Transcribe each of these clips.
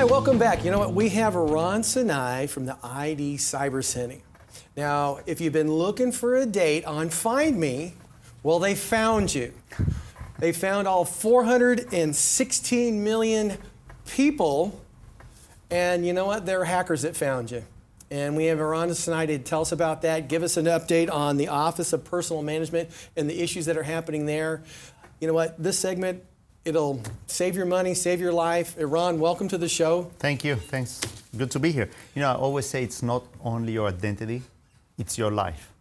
welcome back. You know what? We have Ron Sinai from the ID Cyber Center. Now, if you've been looking for a date on Find Me, well, they found you. They found all 416 million people, and you know what? There are hackers that found you. And we have Ron Sinai to tell us about that, give us an update on the Office of Personal Management and the issues that are happening there. You know what? This segment, it'll save your money, save your life. Ron, welcome to the show. Thank you. Thanks. Good to be here. You know, I always say it's not only your identity, it's your life.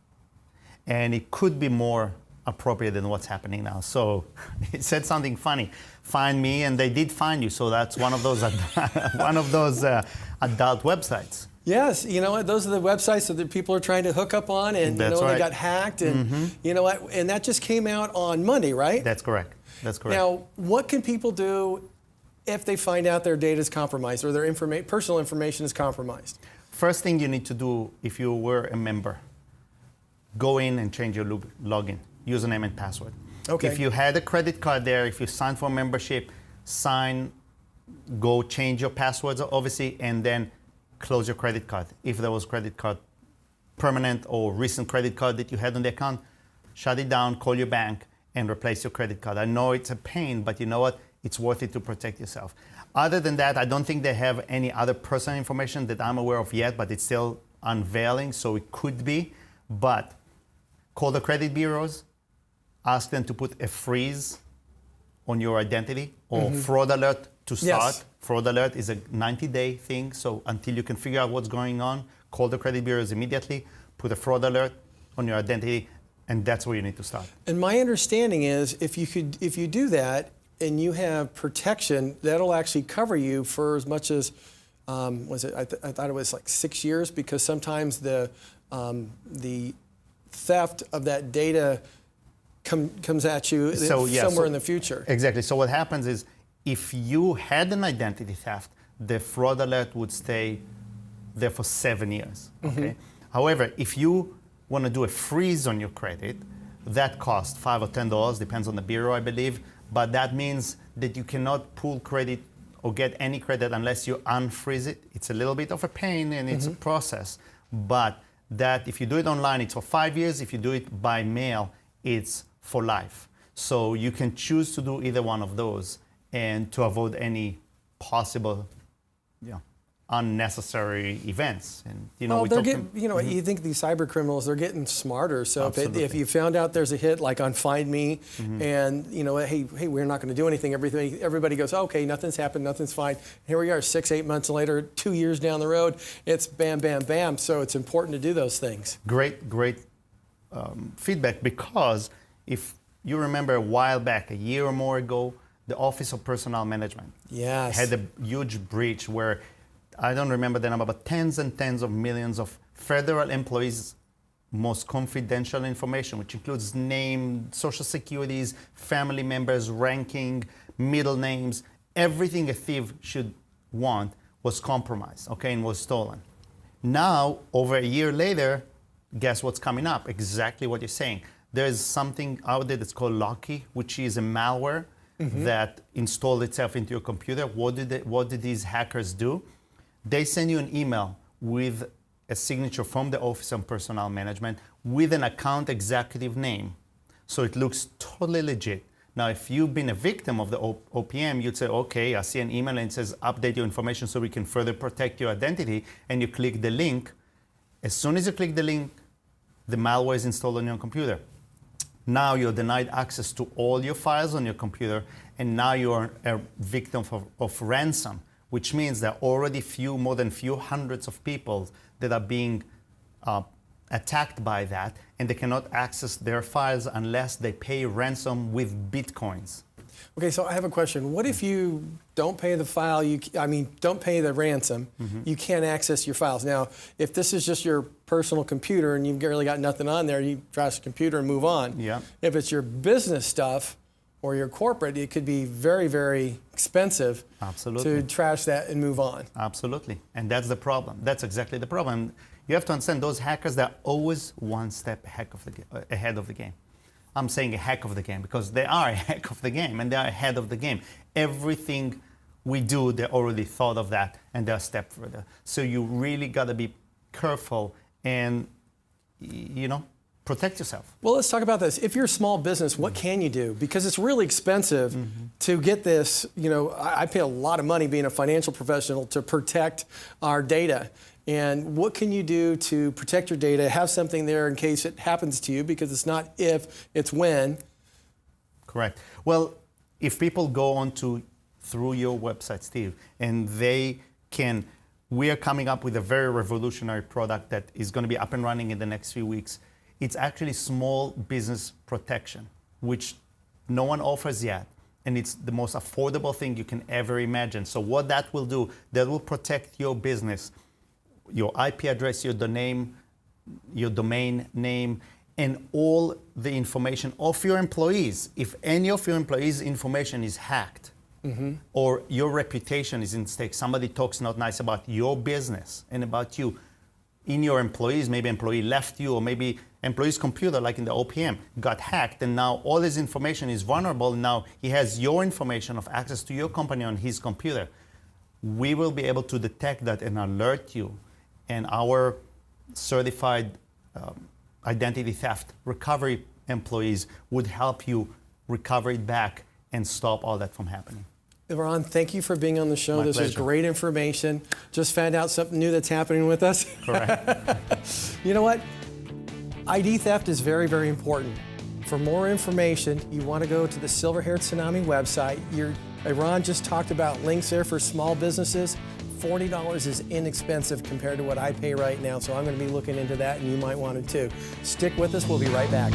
And it could be more appropriate than what's happening now. So it said something funny. Find me, and they did find you. So that's one of those adult websites. Yes, you know what? Those are the websites that the people are trying to hook up on, and That's you know right. they got hacked, and you know what? And that just came out on Monday, right? That's correct. That's correct. Now, what can people do if they find out their data is compromised or their personal information is compromised? First thing you need to do, if you were a member, go in and change your login, username and password. Okay. If you had a credit card there, if you signed for membership, go change your passwords, obviously, and then close your credit card. If there was credit card, permanent or recent credit card that you had on the account, shut it down, call your bank, and replace your credit card. I know it's a pain, but you know what? It's worth it to protect yourself. Other than that, I don't think they have any other personal information that I'm aware of yet, but it's still unveiling, so it could be. But call the credit bureaus, ask them to put a freeze on your identity or fraud alert to start. Yes. Fraud alert is a 90-day thing, so until you can figure out what's going on, call the credit bureaus immediately, put a fraud alert on your identity, and that's where you need to start. And my understanding is if you do that and you have protection, that'll actually cover you for as much as I thought it was like 6 years, because sometimes the theft of that data comes at you somewhere in the future. Exactly. So what happens is, if you had an identity theft, the fraud alert would stay there for 7 years. Okay. However, if you want to do a freeze on your credit, that costs $5 or $10, depends on the bureau, I believe. But that means that you cannot pull credit or get any credit unless you unfreeze it. It's a little bit of a pain, and it's a process. But that if you do it online, it's for 5 years. If you do it by mail, it's for life. So you can choose to do either one of those, and to avoid any possible, unnecessary events. And you think these cyber criminals, they're getting smarter. So if you found out there's a hit like on Find Me, and hey, we're not going to do anything. Everybody goes, okay, nothing's happened, nothing's fine. Here we are, 6-8 months later, 2 years down the road, it's bam, bam, bam. So it's important to do those things. Great feedback, because if you remember a while back, a year or more ago, the Office of Personnel Management had a huge breach where, I don't remember the number, but tens and tens of millions of federal employees' most confidential information, which includes name, social securities, family members, ranking, middle names, everything a thief should want was compromised, and was stolen. Now, over a year later, guess what's coming up? Exactly what you're saying. There's something out there that's called Locky, which is a malware that installed itself into your computer. What did these hackers do? They send you an email with a signature from the Office of Personnel Management with an account executive name. So it looks totally legit. Now, if you've been a victim of the OPM, you'd say, okay, I see an email and it says update your information so we can further protect your identity, and you click the link. As soon as you click the link, the malware is installed on your computer. Now you're denied access to all your files on your computer, and now you're a victim of ransom, which means there are already more than few hundreds of people that are being attacked by that, and they cannot access their files unless they pay ransom with Bitcoins. Okay, so I have a question. What if you don't pay the file, don't pay the ransom, you can't access your files? Now, if this is just your personal computer and you've really got nothing on there, you trash the computer and move on. Yeah. If it's your business stuff or your corporate, it could be very, very expensive to trash that and move on. Absolutely, and that's the problem. That's exactly the problem. You have to understand, those hackers, they're always one step ahead of the game. I'm saying a heck of the game because they are a heck of the game, and they are ahead of the game. Everything we do, they already thought of that and they're a step further. So you really got to be careful and, protect yourself. Well, let's talk about this. If you're a small business, what can you do? Because it's really expensive to get this. I pay a lot of money being a financial professional to protect our data. And what can you do to protect your data, have something there in case it happens to you, because it's not if, it's when. Correct. Well, if people go on through your website, Steve, and we are coming up with a very revolutionary product that is going to be up and running in the next few weeks. It's actually small business protection, which no one offers yet. And it's the most affordable thing you can ever imagine. So what that will do, that will protect your business, your IP address, your domain name, and all the information of your employees. If any of your employees' information is hacked, or your reputation is in stake, somebody talks not nice about your business and about you, in your employees, maybe employee left you, or maybe employee's computer, like in the OPM, got hacked, and now all his information is vulnerable. Now he has your information of access to your company on his computer. We will be able to detect that and alert you, and our certified identity theft recovery employees would help you recover it back and stop all that from happening. Ron, thank you for being on the show. This pleasure. is great information. Just found out something new that's happening with us. Correct. You know what? ID theft is very, very important. For more information, you want to go to the Silver Hair Tsunami website. Ron just talked about links there for small businesses. $40 is inexpensive compared to what I pay right now, so I'm going to be looking into that, and you might want to too. Stick with us. We'll be right back.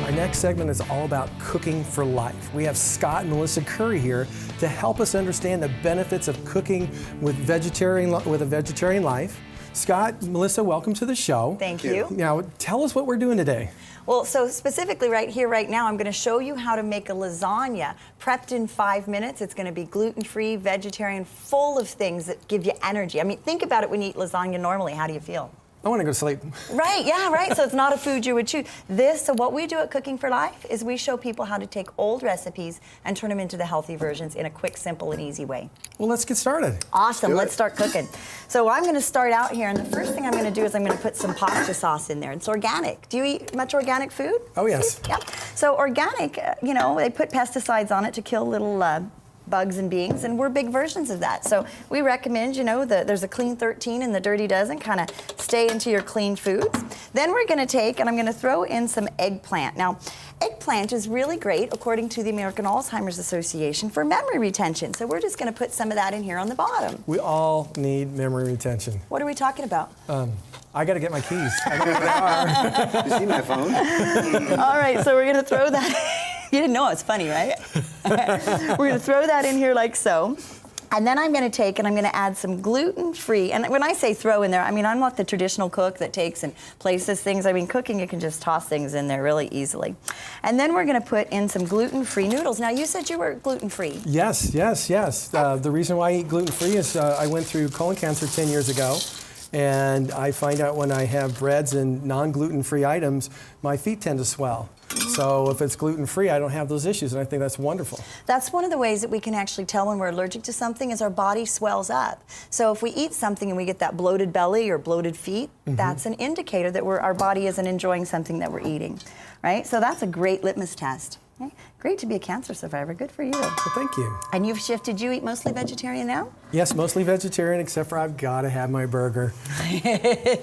Our next segment is all about cooking for life. We have Scott and Melissa Currey here to help us understand the benefits of cooking with a vegetarian life. Scott, Melissa, welcome to the show. Thank you. Now, tell us what we're doing today. Well, so specifically right here, right now, I'm going to show you how to make a lasagna prepped in 5 minutes. It's going to be gluten-free, vegetarian, full of things that give you energy. I mean, think about it when you eat lasagna normally. How do you feel? I want to go to sleep. Right, yeah, right. So it's not a food you would choose. So what we do at Cooking for Life is we show people how to take old recipes and turn them into the healthy versions in a quick, simple, and easy way. Well, let's get started. Awesome, let's start cooking. So I'm going to start out here, and the first thing I'm going to do is I'm going to put some pasta sauce in there. It's organic. Do you eat much organic food? Oh, yes. Yeah. So organic, they put pesticides on it to kill little bugs and beings, and we're big versions of that. So we recommend, there's a clean 13 and the dirty dozen. Kind of stay into your clean foods. Then we're going to take, and I'm going to throw in some eggplant. Now, eggplant is really great, according to the American Alzheimer's Association, for memory retention. So we're just going to put some of that in here on the bottom. We all need memory retention. What are we talking about? I got to get my keys. I got to get my car. You see my phone? All right, so we're going to throw that. You didn't know it's funny, right? We're going to throw that in here like so. And then I'm going to take and I'm going to add some gluten-free. And when I say throw in there, I mean, I'm not the traditional cook that takes and places things. I mean, cooking, you can just toss things in there really easily. And then we're going to put in some gluten-free noodles. Now, you said you were gluten-free. Yes. The reason why I eat gluten-free is I went through colon cancer 10 years ago. And I find out when I have breads and non-gluten-free items, my feet tend to swell. So if it's gluten-free, I don't have those issues, and I think that's wonderful. That's one of the ways that we can actually tell when we're allergic to something is our body swells up. So if we eat something and we get that bloated belly or bloated feet, that's an indicator that our body isn't enjoying something that we're eating, right? So that's a great litmus test. Okay? Great to be a cancer survivor. Good for you. Well, thank you. And you've shifted. You eat mostly vegetarian now? Yes, mostly vegetarian, except for I've got to have my burger.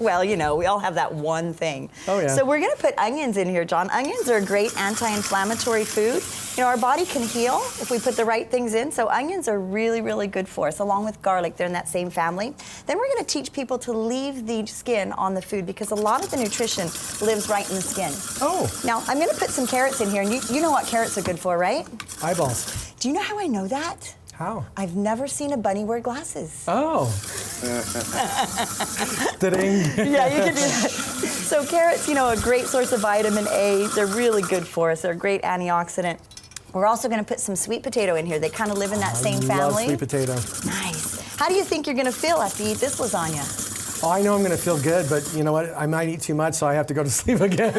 Well, we all have that one thing. Oh, yeah. So we're going to put onions in here, John. Onions are a great anti-inflammatory food. Our body can heal if we put the right things in. So onions are really, really good for us, along with garlic. They're in that same family. Then we're going to teach people to leave the skin on the food because a lot of the nutrition lives right in the skin. Oh. Now, I'm going to put some carrots in here, and you know what carrots are good for, right? Eyeballs. Do you know how I know that? How? I've never seen a bunny wear glasses. Oh. Da-ding. Yeah, you can do that. So carrots, a great source of vitamin A. They're really good for us. They're a great antioxidant. We're also going to put some sweet potato in here. They kind of live in that same family. I love sweet potato. Nice. How do you think you're going to feel after you eat this lasagna? Oh, I know I'm going to feel good, but you know what? I might eat too much, so I have to go to sleep again.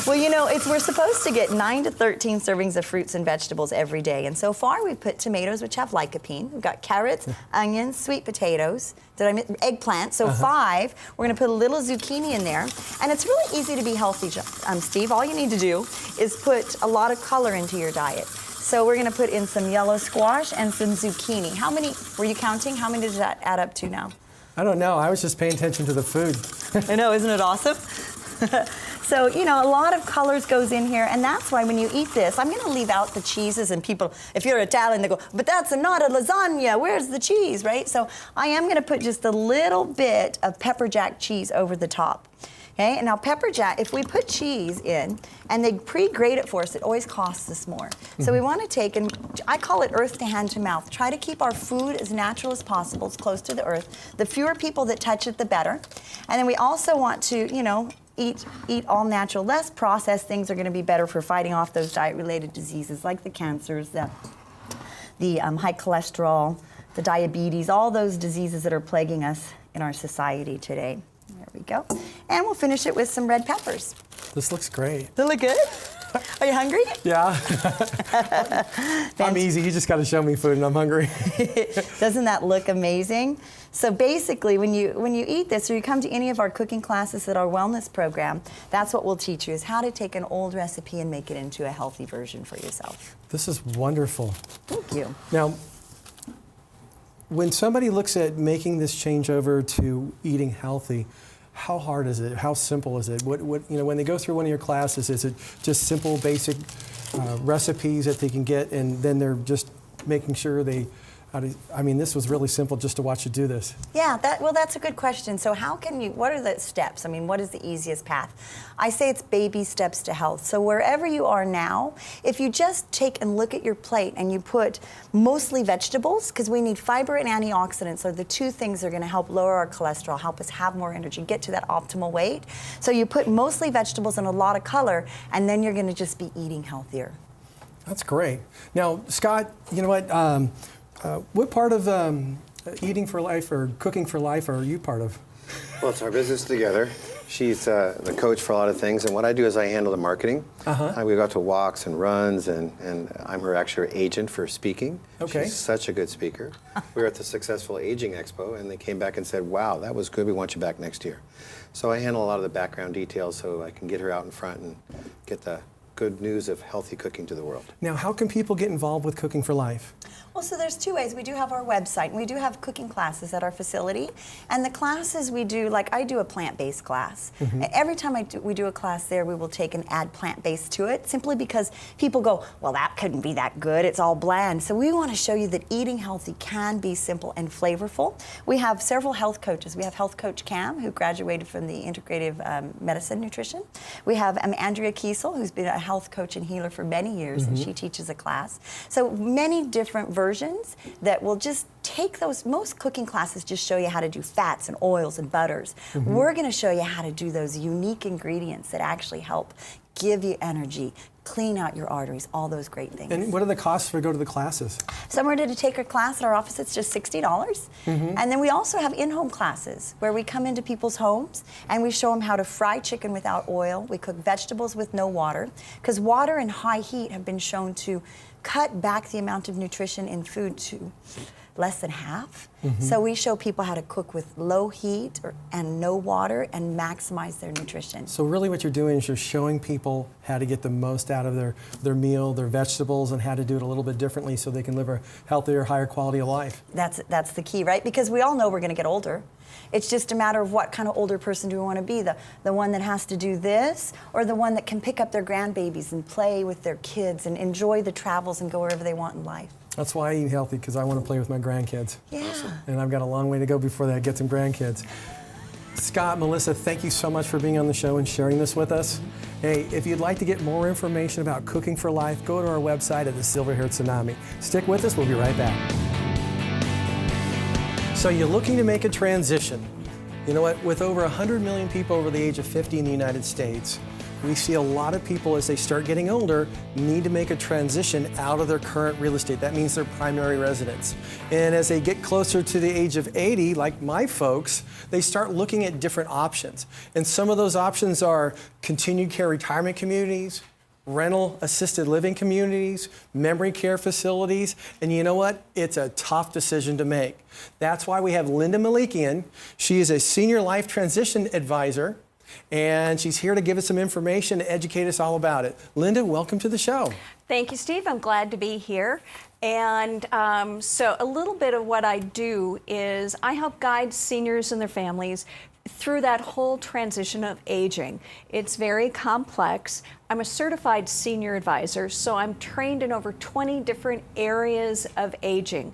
Well, you know, we're supposed to get 9 to 13 servings of fruits and vegetables every day. And so far, we've put tomatoes, which have lycopene. We've got carrots, onions, sweet potatoes. Did I miss eggplant? So 5. We're going to put a little zucchini in there. And it's really easy to be healthy, Steve. All you need to do is put a lot of color into your diet. So we're going to put in some yellow squash and some zucchini. How many, were you counting? How many does that add up to now? I don't know. I was just paying attention to the food. I know, isn't it awesome? So, you know, a lot of colors goes in here, and that's why when you eat this, I'm going to leave out the cheeses, and people, if you're Italian, they go, but that's not a lasagna, where's the cheese, right? So I am going to put just a little bit of pepper jack cheese over the top. Okay, and now pepper jack, if we put cheese in and they pre-grate it for us, it always costs us more. So we want to take, and I call it earth to hand to mouth. Try to keep our food as natural as possible, as close to the earth. The fewer people that touch it, the better. And then we also want to, you know, eat all natural. Less processed things are going to be better for fighting off those diet-related diseases like the cancers, the high cholesterol, the diabetes, all those diseases that are plaguing us in our society today. There we go. And we'll finish it with some red peppers. This looks great. They look good? Are you hungry? Yeah. I'm easy. You just got to show me food and I'm hungry. Doesn't that look amazing? So basically, when you eat this, or you come to any of our cooking classes at our wellness program, that's what we'll teach you, is how to take an old recipe and make it into a healthy version for yourself. This is wonderful. Thank you. Now, when somebody looks at making this change over to eating healthy, how hard is it? How simple is it? What you know, when they go through one of your classes, is it just simple, basic recipes that they can get, and then they're just making sure they? I mean, this was really simple just to watch you do this. Yeah, that's a good question. So how can you, what are the steps? I mean, what is the easiest path? I say it's baby steps to health. So wherever you are now, if you just take and look at your plate and you put mostly vegetables, because we need fiber and antioxidants are the 2 things that are going to help lower our cholesterol, help us have more energy, get to that optimal weight. So you put mostly vegetables and a lot of color, and then you're going to just be eating healthier. That's great. Now, Scott, you know what part of Eating for Life or Cooking for Life are you part of? Well, it's our business together. She's the coach for a lot of things, and what I do is I handle the marketing. We go out to walks and runs, and I'm her actual agent for speaking. Okay. She's such a good speaker. We were at the Successful Aging Expo, and they came back and said, wow, that was good, we want you back next year. So I handle a lot of the background details so I can get her out in front and get the good news of healthy cooking to the world. Now, how can people get involved with Cooking for Life? Well, so there's 2 ways. We do have our website, and we do have cooking classes at our facility. And the classes we do, like I do a plant-based class. And every time we do a class there, we will take and add plant-based to it, simply because people go, well, that couldn't be that good. It's all bland. So we want to show you that eating healthy can be simple and flavorful. We have several health coaches. We have Health Coach Cam, who graduated from the Integrative Medicine Nutrition. We have Andrea Kiesel, who's been a health coach and healer for many years, and she teaches a class. So many different versions that will just take those. Most cooking classes just show you how to do fats and oils and butters. We're going to show you how to do those unique ingredients that actually help give you energy, clean out your arteries, all those great things. And what are the costs for go to the classes? Somewhere to take a class at our office, it's just $60. And then we also have in-home classes where we come into people's homes and we show them how to fry chicken without oil. We cook vegetables with no water, because water and high heat have been shown to cut back the amount of nutrition in food to less than half. So we show people how to cook with low heat and no water and maximize their nutrition. So really what you're doing is you're showing people how to get the most out of their meal, their vegetables, and how to do it a little bit differently so they can live a healthier, higher quality of life. That's the key, right? Because we all know we're going to get older. It's just a matter of what kind of older person do we want to be, the one that has to do this, or the one that can pick up their grandbabies and play with their kids and enjoy the travels and go wherever they want in life. That's why I eat healthy, because I want to play with my grandkids. Yeah. And I've got a long way to go before I get some grandkids. Scott, Melissa, thank you so much for being on the show and sharing this with us. Hey, if you'd like to get more information about Cooking for Life, go to our website at the Silver Hair Tsunami. Stick with us, we'll be right back. So you're looking to make a transition. You know what, with over 100 million people over the age of 50 in the United States, we see a lot of people as they start getting older need to make a transition out of their current real estate. That means their primary residence. And as they get closer to the age of 80, like my folks, they start looking at different options. And some of those options are continued care retirement communities, rental assisted living communities, memory care facilities, and you know what? It's a tough decision to make. That's why we have Linda Malikian. She is a senior life transition advisor, and she's here to give us some information to educate us all about it. Linda, welcome to the show. Thank you, Steve. I'm glad to be here. And so a little bit of what I do is I help guide seniors and their families through that whole transition of aging. It's very complex. I'm a certified senior advisor, so I'm trained in over 20 different areas of aging.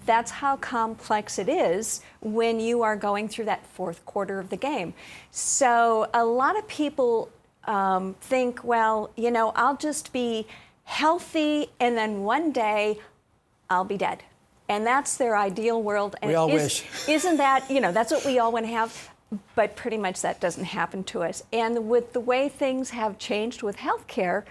That's how complex it is when you are going through that fourth quarter of the game. So a lot of people think, well, you know, I'll just be healthy and then one day I'll be dead. And that's their ideal world. And we all wish. Isn't that, you know, that's what we all want to have. But pretty much that doesn't happen to us. And with the way things have changed with healthcare,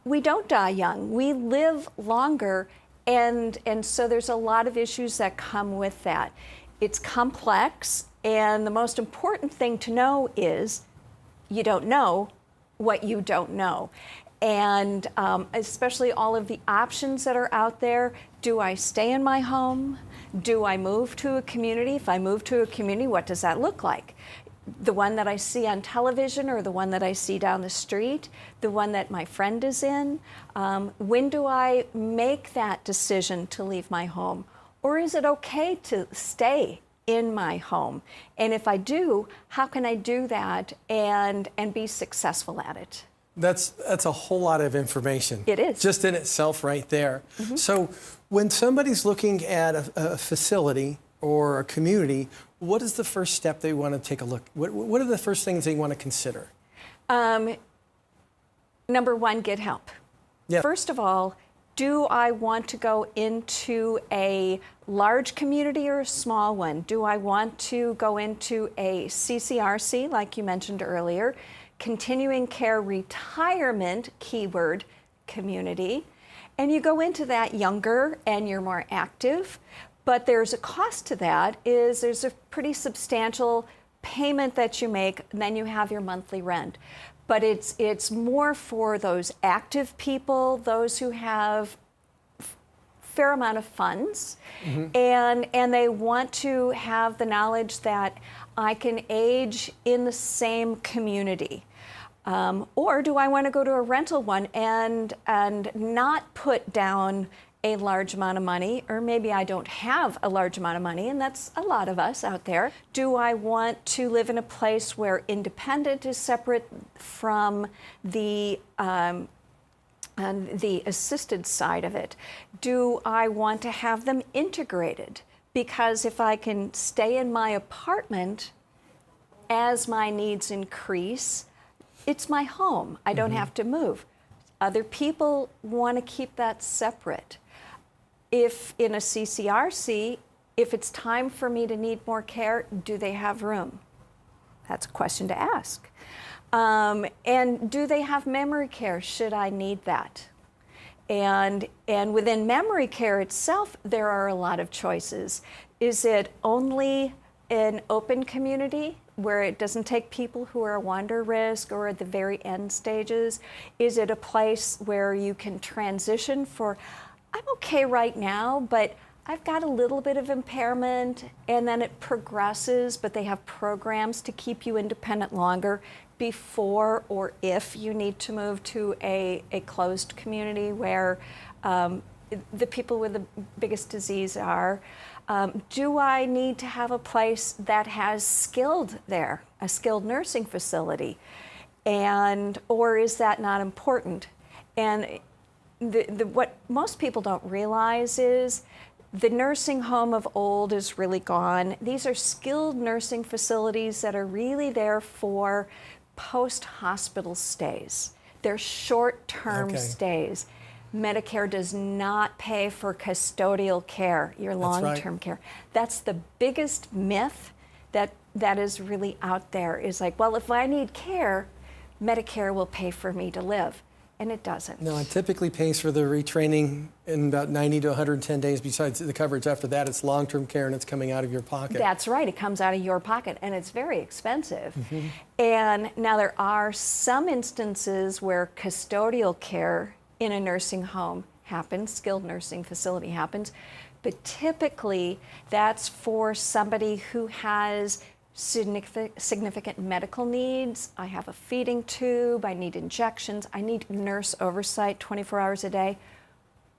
we don't die young. We live longer. And so there's a lot of issues that come with that. It's complex. And the most important thing to know is you don't know what you don't know. And especially all of the options that are out there. Do I stay in my home? Do I move to a community? If I move to a community, what does that look like? The one that I see on television or the one that I see down the street? The one that my friend is in? When do I make that decision to leave my home? Or is it okay to stay in my home? And if I do, how can I do that and be successful at it? That's a whole lot of information. It is. Just in itself right there. Mm-hmm. So when somebody's looking at a facility or a community, what is the first step they want to take a look? What are the first things they want to consider? Number one, get help. Yeah. First of all, do I want to go into a large community or a small one? Do I want to go into a CCRC, like you mentioned earlier? Continuing care retirement, keyword, community. And you go into that younger and you're more active, but there's a cost to that. There's a pretty substantial payment that you make, and then you have your monthly rent. But it's more for those active people, those who have fair amount of funds, mm-hmm. and they want to have the knowledge that I can age in the same community. Or do I want to go to a rental one and not put down a large amount of money, or maybe I don't have a large amount of money, and that's a lot of us out there. Do I want to live in a place where independent is separate from the assisted side of it? Do I want to have them integrated? Because if I can stay in my apartment as my needs increase, it's my home. I don't have to move. Other people want to keep that separate. If in a CCRC, if it's time for me to need more care, do they have room? That's a question to ask. And do they have memory care? Should I need that? And within memory care itself, there are a lot of choices. Is it only an open community where it doesn't take people who are wander risk or at the very end stages? Is it a place where you can transition for, I'm okay right now, but I've got a little bit of impairment, and then it progresses, but they have programs to keep you independent longer before or if you need to move to a closed community where the people with the biggest disease are. Do I need to have a place that has skilled there, a skilled nursing facility? Or is that not important? And what most people don't realize is the nursing home of old is really gone. These are skilled nursing facilities that are really there for post-hospital stays. They're short-term stays. Medicare does not pay for custodial care, your long-term care. That's the biggest myth that is really out there, is like, well, if I need care, Medicare will pay for me to live. And it doesn't. No, it typically pays for the retraining in about 90 to 110 days. Besides the coverage after that, it's long-term care and it's coming out of your pocket. That's right. It comes out of your pocket, and it's very expensive. And now there are some instances where custodial care in a nursing home happens, skilled nursing facility happens, but typically that's for somebody who has significant medical needs. I have a feeding tube, I need injections, I need nurse oversight 24 hours a day,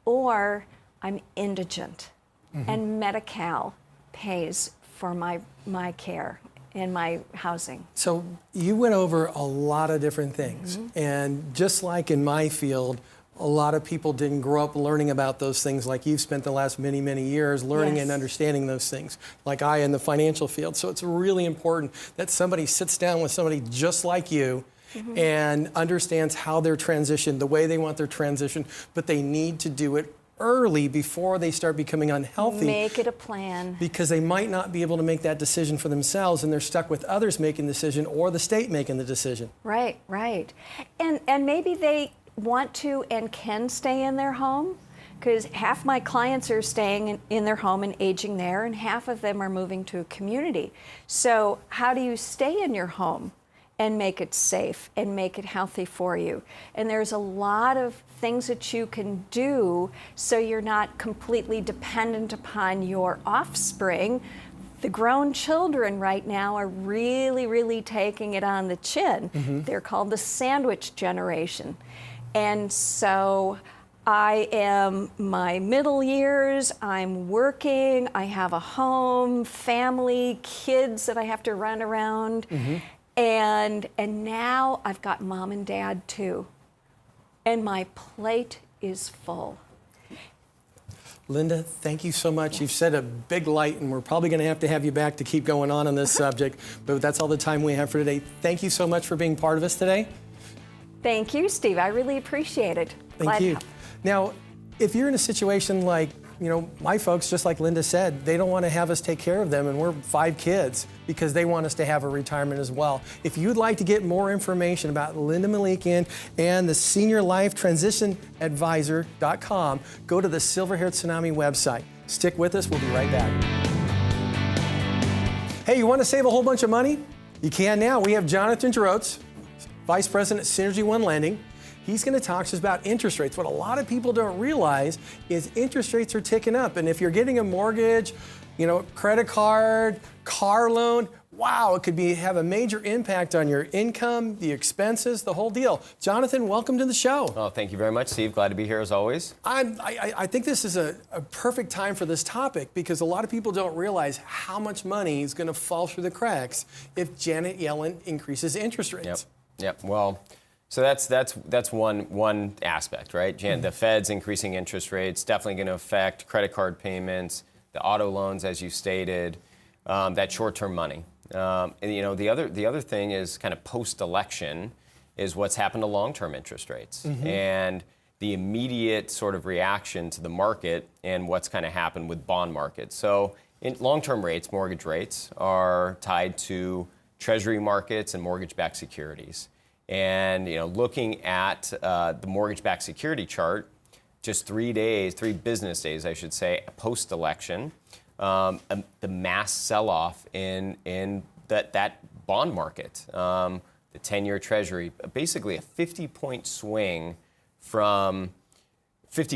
or I'm indigent and Medi-Cal pays for my care and my housing. So you went over a lot of different things, and just like in my field, a lot of people didn't grow up learning about those things like you've spent the last many, many years learning and understanding those things, like I in the financial field. So it's really important that somebody sits down with somebody just like you and understands how their transition, the way they want their transition, but they need to do it early before they start becoming unhealthy. Make it a plan. Because they might not be able to make that decision for themselves, and they're stuck with others making the decision or the state making the decision. Right, right. And maybe they want to and can stay in their home, because half my clients are staying in their home and aging there, and half of them are moving to a community. So how do you stay in your home and make it safe and make it healthy for you? And there's a lot of things that you can do so you're not completely dependent upon your offspring. The grown children right now are really, really taking it on the chin. They're called the sandwich generation. And so I am my middle years, I'm working, I have a home, family, kids that I have to run around. And now I've got mom and dad too. And my plate is full. Linda, thank you so much. You've set a big light, and we're probably going to have you back to keep going on this subject, but that's all the time we have for today. Thank you so much for being part of us today. Thank you, Steve. I really appreciate it. Thank you. Now, if you're in a situation like, my folks, just like Linda said, they don't want to have us take care of them, and we're 5 kids because they want us to have a retirement as well. If you'd like to get more information about Linda Malikian and the Senior Life Transition Advisor.com, go to the Silver Hair Tsunami website. Stick with us. We'll be right back. Hey, you want to save a whole bunch of money? You can now. We have Jonathan Gerotes, Vice President at Synergy One Lending. He's going to talk to us about interest rates. What a lot of people don't realize is interest rates are ticking up. And if you're getting a mortgage, credit card, car loan, wow, it could have a major impact on your income, the expenses, the whole deal. Jonathan, welcome to the show. Oh, thank you very much, Steve. Glad to be here as always. I think this is a perfect time for this topic because a lot of people don't realize how much money is going to fall through the cracks if Janet Yellen increases interest rates. Yep. Well, so that's one aspect, right? The Fed's increasing interest rates, definitely going to affect credit card payments, the auto loans, as you stated, that short-term money. And the other thing is kind of post-election is what's happened to long-term interest rates and the immediate sort of reaction to the market and what's kind of happened with bond markets. So in long-term rates, mortgage rates are tied to Treasury markets and mortgage-backed securities. And looking at the mortgage-backed security chart, just 3 business days, I should say, post-election, the mass sell-off in that bond market, the 10-year Treasury, basically a 50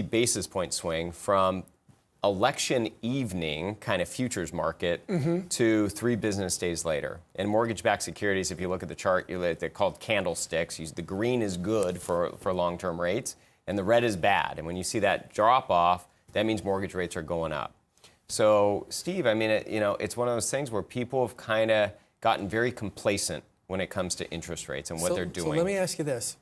basis point swing from election evening kind of futures market to 3 business days later. And mortgage-backed securities, if you look at the chart, they're called candlesticks. The green is good for long-term rates, and the red is bad. And when you see that drop off, that means mortgage rates are going up. So, Steve, I mean, it's one of those things where people have kind of gotten very complacent when it comes to interest rates and what they're doing. So let me ask you this.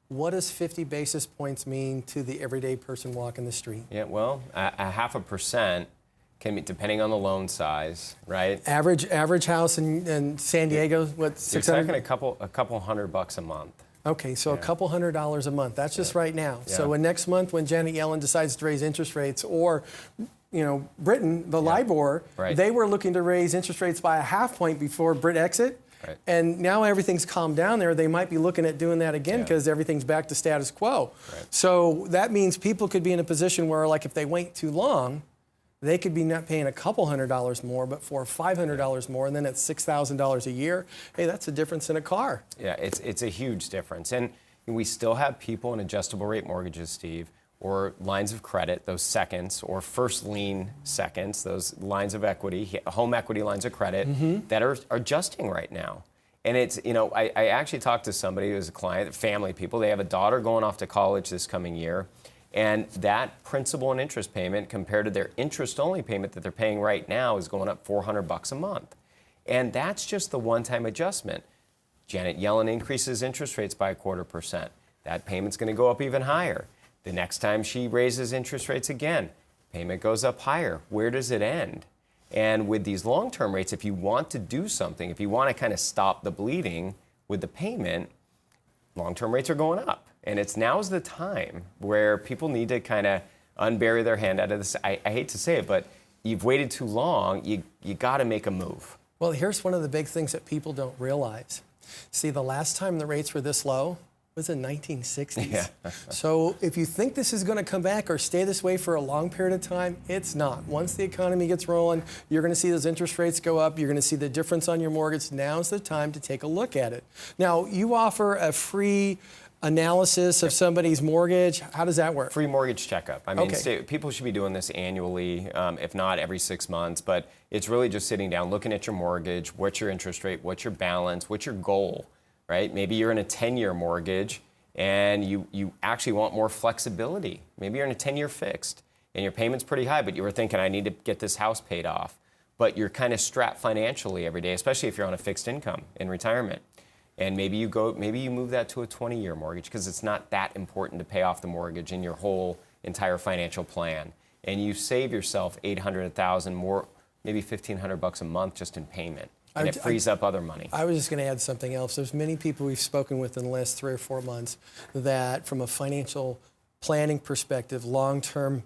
What does 50 basis points mean to the everyday person walking the street? Yeah, well, a 0.5% can be, depending on the loan size, right? Average house in San Diego, what, 600? You're talking a couple $100 a month. Okay, so a couple $100 a month. That's just right now. Yeah. So next month when Janet Yellen decides to raise interest rates, or Britain, the LIBOR, they were looking to raise interest rates by a 0.5 point before Brit exit. Right. And now everything's calmed down there. They might be looking at doing that again because everything's back to status quo. Right. So that means people could be in a position where, like, if they wait too long, they could be not paying a couple $100 more, but for $500 more, and then it's $6,000 a year. Hey, that's a difference in a car. Yeah, it's a huge difference. And we still have people in adjustable rate mortgages, Steve, or lines of credit, those seconds, or first lien seconds, those lines of equity, home equity lines of credit, that are adjusting right now. And it's, I actually talked to somebody who was a client, family people. They have a daughter going off to college this coming year. And that principal and interest payment compared to their interest-only payment that they're paying right now is going up $400 a month. And that's just the one-time adjustment. Janet Yellen increases interest rates by 0.25%. That payment's going to go up even higher. The next time she raises interest rates again, payment goes up higher. Where does it end? And with these long-term rates, if you want to do something, if you want to kind of stop the bleeding with the payment, long-term rates are going up. And now's the time where people need to kind of unbury their hand out of this. I hate to say it, but you've waited too long. You got to make a move. Well, here's one of the big things that people don't realize. See, the last time the rates were this low was in 1960s. Yeah. So if you think this is going to come back or stay this way for a long period of time, it's not. Once the economy gets rolling, you're going to see those interest rates go up. You're going to see the difference on your mortgage. Now's the time to take a look at it. Now, you offer a free analysis of somebody's mortgage. How does that work? Free mortgage checkup. I mean, Okay. people should be doing this annually, if not every 6 months. But it's really just sitting down, looking at your mortgage, what's your interest rate, what's your balance, what's your goal, right? Maybe you're in a 10-year mortgage and you actually want more flexibility. Maybe you're in a 10-year fixed and your payment's pretty high, but you were thinking, I need to get this house paid off. But you're kind of strapped financially every day, especially if you're on a fixed income in retirement. And maybe you move that to a 20-year mortgage because it's not that important to pay off the mortgage in your whole entire financial plan. And you save yourself $800, $1,000 more, maybe $1,500 a month just in payment. And it frees up other money. I was just going to add something else. There's many people we've spoken with in the last 3 or 4 months that, from a financial planning perspective, long-term,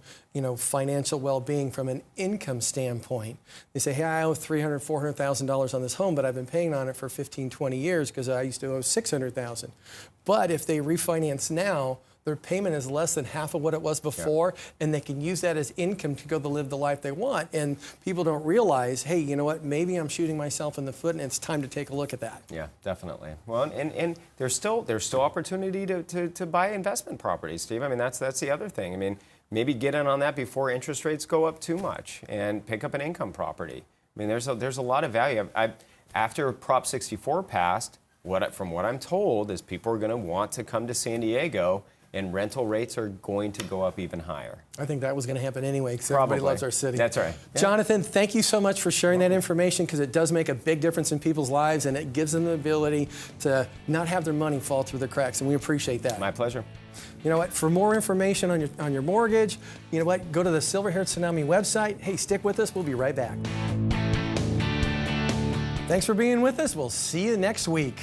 financial well-being from an income standpoint, they say, hey, I owe $300,000, $400,000 on this home, but I've been paying on it for 15, 20 years because I used to owe $600,000. But if they refinance now, their payment is less than half of what it was before, and they can use that as income to go to live the life they want. And people don't realize, hey, you know what, maybe I'm shooting myself in the foot, and it's time to take a look at that. Yeah, definitely. Well, and there's still opportunity to buy investment properties, Steve. I mean, that's the other thing. I mean, maybe get in on that before interest rates go up too much, and pick up an income property. I mean, there's a lot of value. After Prop 64 passed, from what I'm told is people are going to want to come to San Diego. And rental rates are going to go up even higher. I think that was going to happen anyway because everybody loves our city. That's right. Yeah. Jonathan, thank you so much for sharing that information because it does make a big difference in people's lives and it gives them the ability to not have their money fall through the cracks, and we appreciate that. My pleasure. You know what? For more information on your mortgage, you know what? Go to the Silver Hair Tsunami website. Hey, stick with us. We'll be right back. Thanks for being with us. We'll see you next week.